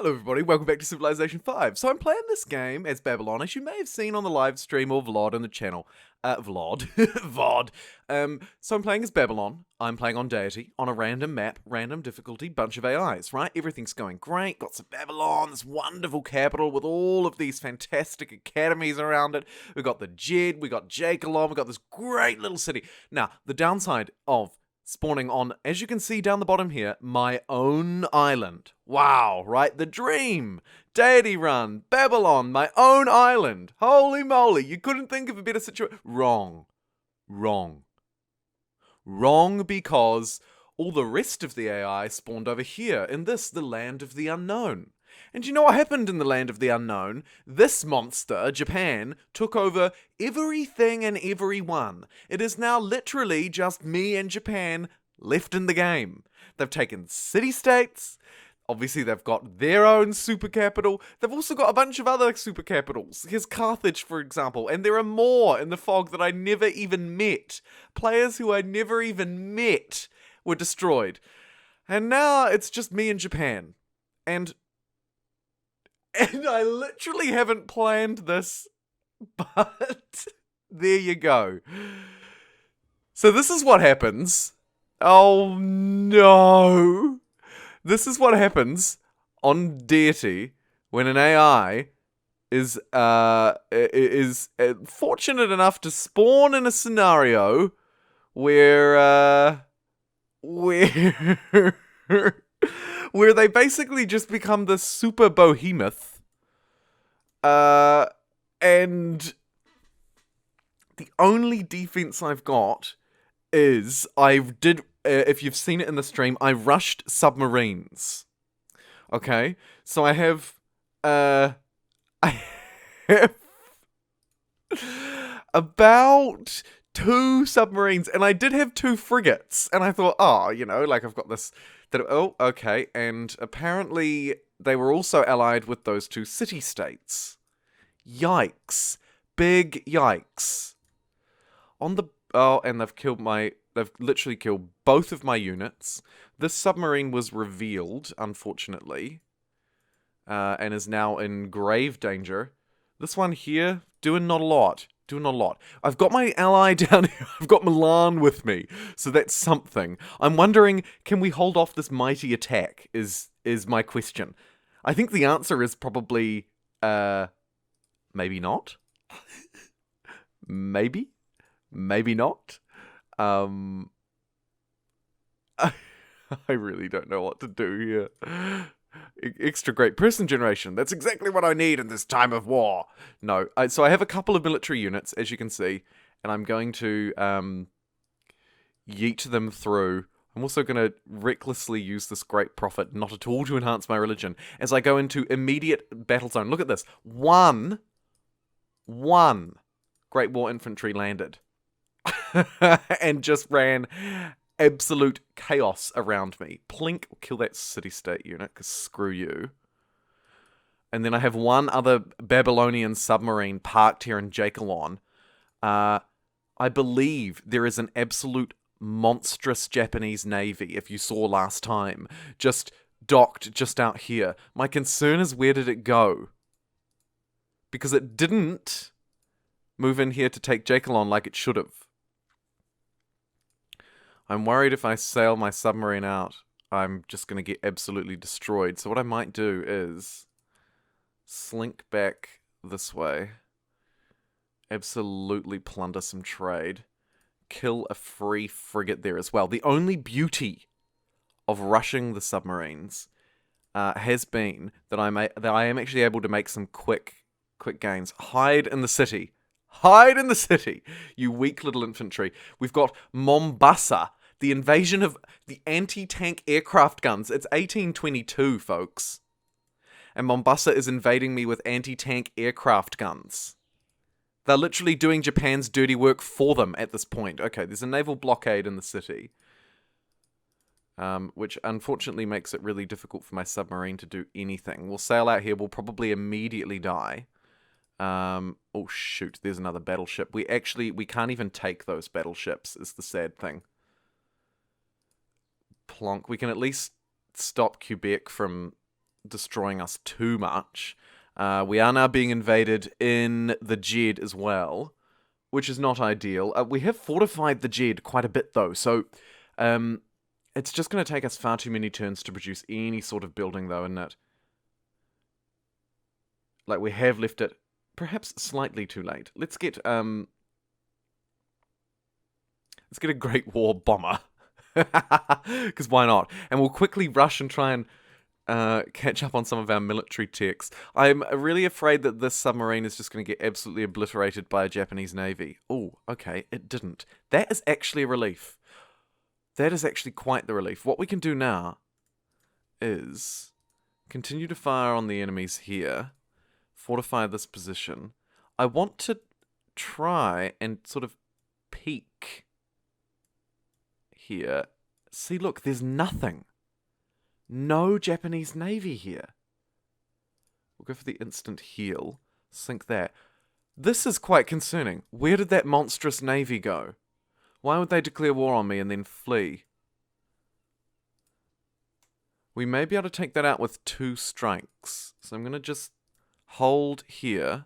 Hello everybody, welcome back to Civilization 5. So I'm playing this game as Babylon, as you may have seen on the live stream or VOD on the channel. VOD. So I'm playing as Babylon, I'm playing on Deity, on a random map, random difficulty, bunch of AIs, right? Everything's going great, got some Babylon, this wonderful capital with all of these fantastic academies around it. We've got the Jed, we got Jakelon, we got this great little city. Now, the downside of spawning on, as you can see down the bottom here, my own island. Wow, right? The dream! Deity run, Babylon, my own island. Holy moly, you couldn't think of a better situation. Wrong. Wrong because all the rest of the AI spawned over here, in this, the land of the unknown. And you know what happened in the land of the unknown? This monster, Japan, took over everything and everyone. It is now literally just me and Japan left in the game. They've taken city-states. Obviously, they've got their own super capital. They've also got a bunch of other super capitals. Here's Carthage, for example. And there are more in the fog that I never even met. Players who I never even met were destroyed. And now it's just me and Japan. And I literally haven't planned this, but there you go. So this is what happens. Oh no. This is what happens on Deity when an AI is fortunate enough to spawn in a scenario where where they basically just become this super behemoth, and the only defense I've got is if you've seen it in the stream, I rushed submarines. Okay, so I have about 2 submarines, and I did have 2 frigates, and I thought, I've got this. Oh, okay, and apparently they were also allied with those 2 city-states. Yikes. Big yikes. And they've literally killed both of my units. This submarine was revealed, unfortunately, and is now in grave danger. This one here, doing not a lot. I've got my ally down here. I've got Milan with me, so that's something. I'm wondering, can we hold off this mighty attack, is my question. I think the answer is probably, maybe not. Maybe not. I really don't know what to do here. Extra great person generation. That's exactly what I need in this time of war. No, so I have a couple of military units, as you can see, and I'm going to yeet them through. I'm also going to recklessly use this great prophet, not at all to enhance my religion, as I go into immediate battle zone. Look at this. One Great War infantry landed. And just ran absolute chaos around me. Plink, kill that city-state unit, because screw you. And then I have one other Babylonian submarine parked here in Jakelon. I believe there is an absolute monstrous Japanese navy, if you saw last time, just docked just out here. My concern is, where did it go? Because it didn't move in here to take Jakelon like it should have. I'm worried if I sail my submarine out, I'm just going to get absolutely destroyed. So what I might do is slink back this way, absolutely plunder some trade, kill a free frigate there as well. The only beauty of rushing the submarines has been that I am actually able to make some quick gains. Hide in the city. Hide in the city, you weak little infantry. We've got Mombasa. The invasion of the anti-tank aircraft guns. It's 1822, folks. And Mombasa is invading me with anti-tank aircraft guns. They're literally doing Japan's dirty work for them at this point. Okay, there's a naval blockade in the city, which unfortunately makes it really difficult for my submarine to do anything. We'll sail out here. We'll probably immediately die. Oh shoot, there's another battleship. We can't even take those battleships, is the sad thing. Plonk. We can at least stop Quebec from destroying us too much. We are now being invaded in the Jed as well, which is not ideal. We have fortified the Jed quite a bit, though, so it's just going to take us far too many turns to produce any sort of building, though, isn't it? Like, we have left it perhaps slightly too late. Let's get a Great War bomber. Because why not? And we'll quickly rush and try and catch up on some of our military techs. I'm really afraid that this submarine is just going to get absolutely obliterated by a Japanese navy. Oh, okay, it didn't. That is actually a relief. That is actually quite the relief. What we can do now is continue to fire on the enemies here, fortify this position. I want to try and sort of peek here. See, look, there's nothing. No Japanese navy here. We'll go for the instant heal. Sink that. This is quite concerning. Where did that monstrous navy go? Why would they declare war on me and then flee? We may be able to take that out with 2 strikes. So I'm going to just hold here.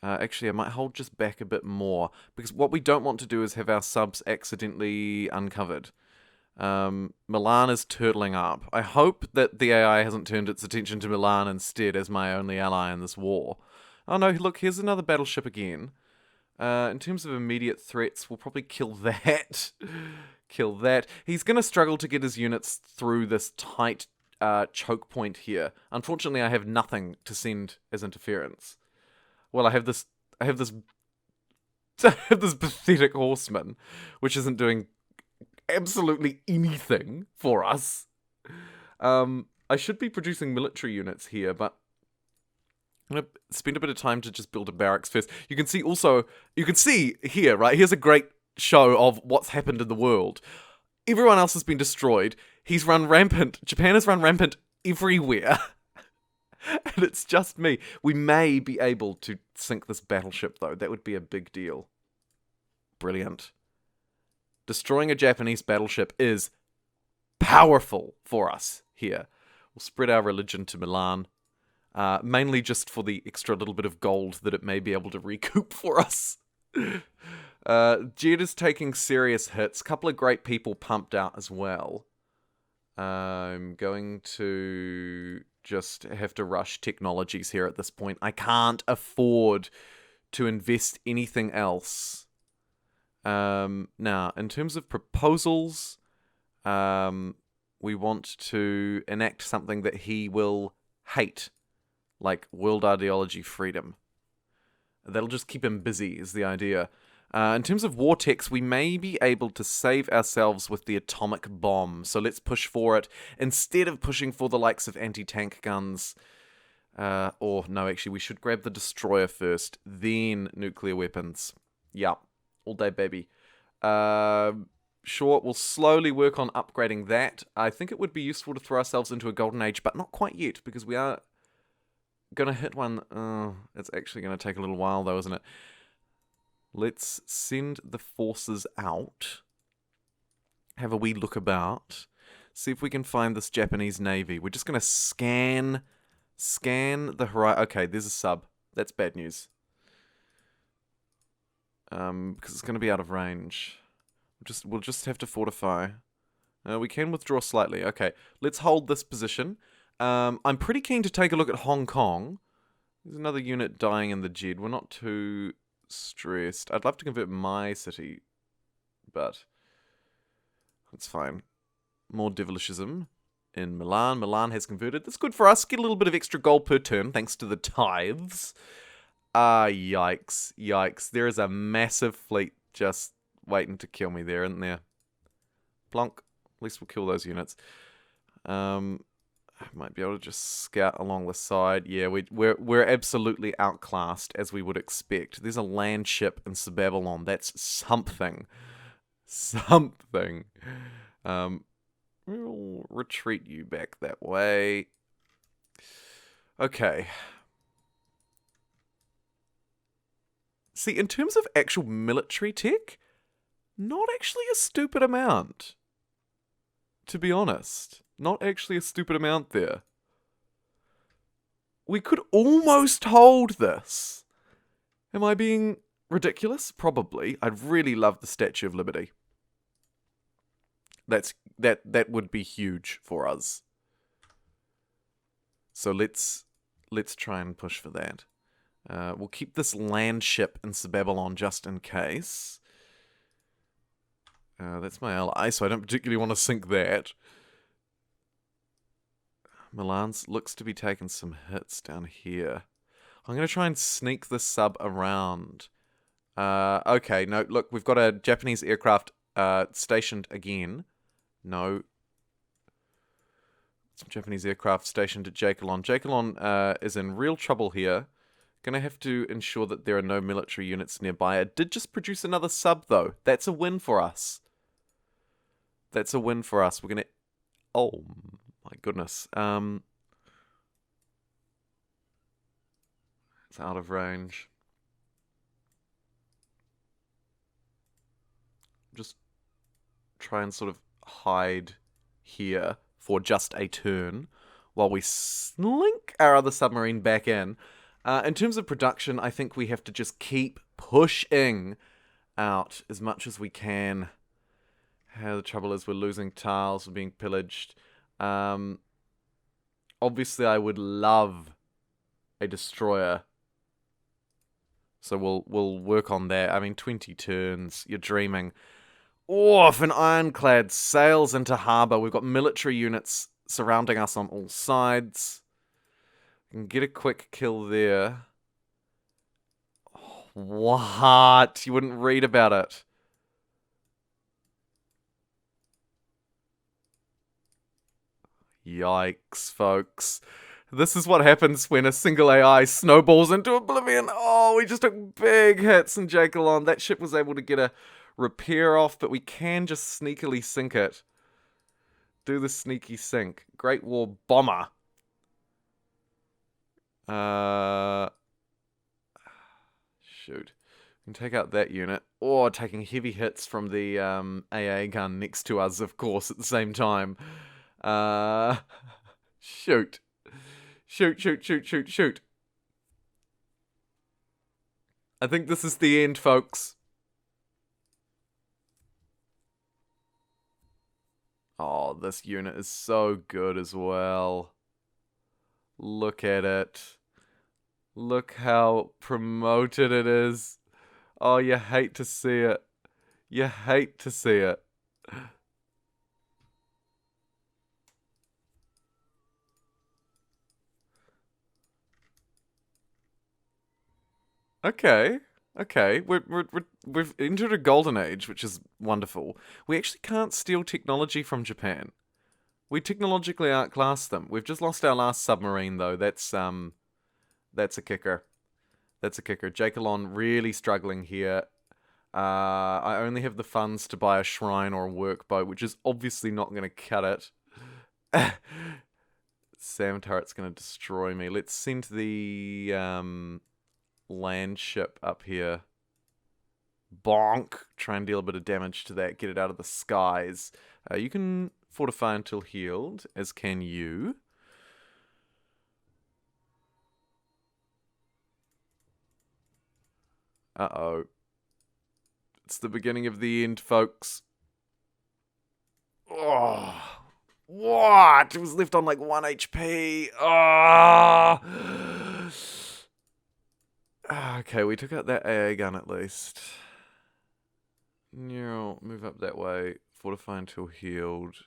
Actually, I might hold just back a bit more. Because what we don't want to do is have our subs accidentally uncovered. Milan is turtling up. I hope that the AI hasn't turned its attention to Milan instead as my only ally in this war. Oh no, look, here's another battleship again. In terms of immediate threats, we'll probably kill that. Kill that. He's going to struggle to get his units through this tight choke point here. Unfortunately, I have nothing to send as interference. Well, I have this pathetic horseman, which isn't doing absolutely anything for us. I should be producing military units here, but I'm going to spend a bit of time to just build a barracks first. You can see here, right? Here's a great show of what's happened in the world. Everyone else has been destroyed. He's run rampant. Japan has run rampant everywhere. And it's just me. We may be able to sink this battleship, though. That would be a big deal. Brilliant. Destroying a Japanese battleship is powerful for us here. We'll spread our religion to Milan. Mainly just for the extra little bit of gold that it may be able to recoup for us. Jed is taking serious hits. A couple of great people pumped out as well. I'm going to just have to rush technologies here at this point. I can't afford to invest anything else. Now, in terms of proposals, we want to enact something that he will hate, like world ideology freedom. That'll just keep him busy, is the idea. In terms of war techs, we may be able to save ourselves with the atomic bomb, so let's push for it, instead of pushing for the likes of anti-tank guns. Or, no, actually, we should grab the destroyer first, then nuclear weapons. Yeah, all day, baby. Sure, we'll slowly work on upgrading that. I think it would be useful to throw ourselves into a golden age, but not quite yet, because we are going to hit one. It's actually going to take a little while, though, isn't it? Let's send the forces out. Have a wee look about. See if we can find this Japanese navy. We're just going to scan the horizon. Okay, there's a sub. That's bad news. Because it's going to be out of range. We'll just have to fortify. We can withdraw slightly. Okay, let's hold this position. I'm pretty keen to take a look at Hong Kong. There's another unit dying in the Jed. We're not too stressed. I'd love to convert my city, but that's fine. More devilishism in Milan. Milan has converted. That's good for us. Get a little bit of extra gold per turn thanks to the tithes. Yikes. Yikes. There is a massive fleet just waiting to kill me there, isn't there? Plonk. At least we'll kill those units. I might be able to just scout along the side. Yeah, we're absolutely outclassed, as we would expect. There's a land ship in Babylon. That's something. Something. We'll retreat you back that way. Okay. See, in terms of actual military tech, not actually a stupid amount. To be honest. Not actually a stupid amount there. We could almost hold this. Am I being ridiculous? Probably. I'd really love the Statue of Liberty. That would be huge for us. So let's try and push for that. We'll keep this land ship in Babylon just in case. That's my ally, so I don't particularly want to sink that. Milan's looks to be taking some hits down here. I'm going to try and sneak this sub around. Okay, no, look, we've got a Japanese aircraft stationed again. No. Some Japanese aircraft stationed at Jakelon. Jakelon is in real trouble here. Gonna have to ensure that there are no military units nearby. It did just produce another sub, though. That's a win for us. That's a win for us. We're gonna... Oh, my goodness. It's out of range. Just try and sort of hide here for just a turn while we slink our other submarine back in. In terms of production, I think we have to just keep pushing out as much as we can. The trouble is we're losing tiles, we're being pillaged. Obviously, I would love a destroyer. So we'll work on that. I mean, 20 turns, you're dreaming. Oh, if an ironclad sails into harbour, we've got military units surrounding us on all sides. We can get a quick kill there. Oh, what? You wouldn't read about it. Yikes, folks. This is what happens when a single AI snowballs into oblivion. Oh, we just took big hits in Jakelon. That ship was able to get a repair off, but we can just sneakily sink it. Do the sneaky sink. Great War Bomber. Shoot. We can take out that unit. Or taking heavy hits from the AA gun next to us, of course, at the same time. Shoot. Shoot. I think this is the end, folks. Oh, this unit is so good as well. Look at it. Look how promoted it is. Oh, you hate to see it. You hate to see it. Okay. We've entered a golden age, which is wonderful. We actually can't steal technology from Japan. We technologically outclass them. We've just lost our last submarine, though. That's a kicker. That's a kicker. Jakelon really struggling here. I only have the funds to buy a shrine or a workboat, which is obviously not going to cut it. Sam turret's going to destroy me. Let's send the land ship up here. Bonk. Try and deal a bit of damage to that. Get it out of the skies. You can fortify until healed, as can you. Uh-oh. It's the beginning of the end, folks. Oh, what? It was left on like 1 HP. Oh. Okay, we took out that AA gun at least. No, move up that way. Fortify until healed.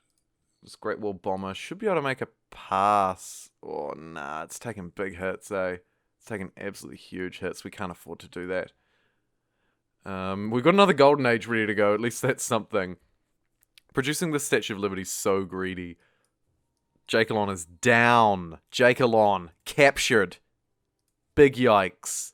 This Great Wall Bomber should be able to make a pass. Oh, nah, it's taking big hits, eh? It's taking absolutely huge hits. We can't afford to do that. We've got another Golden Age ready to go. At least that's something. Producing the Statue of Liberty is so greedy. Jakelon is down. Jakelon captured. Big yikes.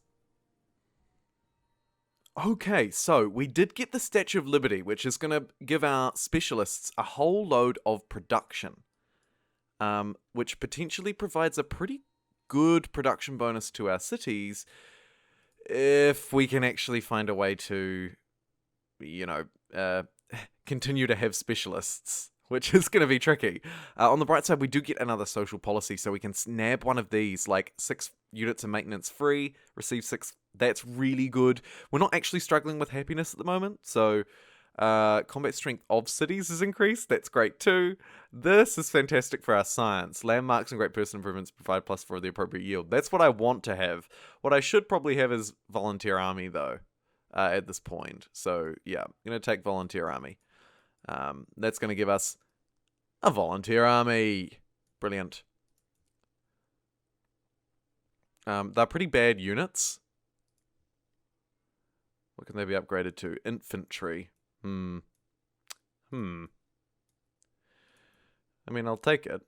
Okay, so we did get the Statue of Liberty, which is going to give our specialists a whole load of production, which potentially provides a pretty good production bonus to our cities if we can actually find a way to, continue to have specialists. which is going to be tricky. On the bright side, we do get another social policy, so we can snap one of these, like 6 units of maintenance free, receive 6. That's really good. We're not actually struggling with happiness at the moment, so combat strength of cities is increased. That's great too. This is fantastic for our science. Landmarks and great person improvements provide plus for the appropriate yield. That's what I want to have. What I should probably have is volunteer army, though, at this point. So, yeah, I'm going to take volunteer army. That's going to give us a volunteer army. Brilliant. They're pretty bad units. What can they be upgraded to? Infantry. I mean, I'll take it.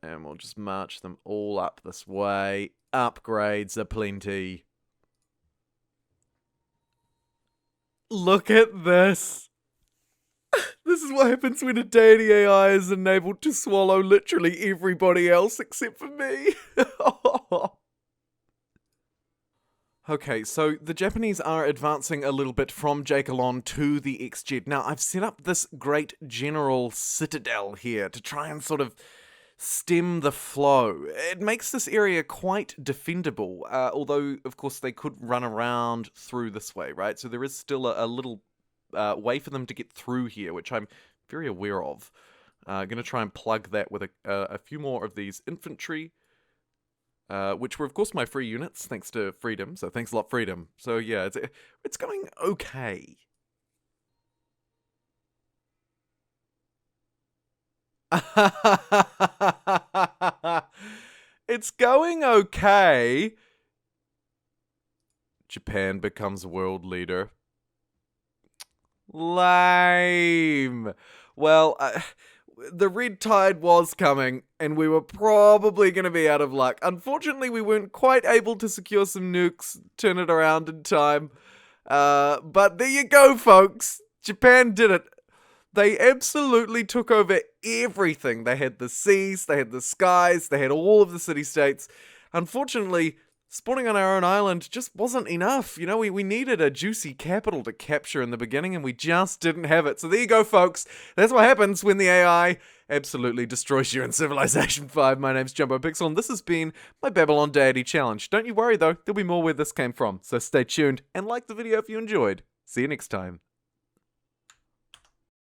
And we'll just march them all up this way. Upgrades are plenty. Look at this. This is what happens when a deity AI is enabled to swallow literally everybody else except for me. Okay, so the Japanese are advancing a little bit from Jakelon to the XJ. Now, I've set up this great general citadel here to try and sort of stem the flow. It makes this area quite defendable, although, of course, they could run around through this way, right? So there is still a little way for them to get through here, which I'm very aware of. Going to try and plug that with a few more of these infantry. Which were, of course, my free units, thanks to Freedom. So thanks a lot, Freedom. So yeah, it's going okay. It's going okay. Japan becomes world leader. Lame. Well, the red tide was coming, and we were probably going to be out of luck. Unfortunately, we weren't quite able to secure some nukes, turn it around in time. But there you go, folks. Japan did it. They absolutely took over everything. They had the seas, they had the skies, they had all of the city-states. Unfortunately, spawning on our own island just wasn't enough. You know, we needed a juicy capital to capture in the beginning, and we just didn't have it. So there you go, folks. That's what happens when the AI absolutely destroys you in Civilization 5. My name's JumboPixel, and this has been my Babylon Deity Challenge. Don't you worry, though. There'll be more where this came from. So stay tuned, and like the video if you enjoyed. See you next time.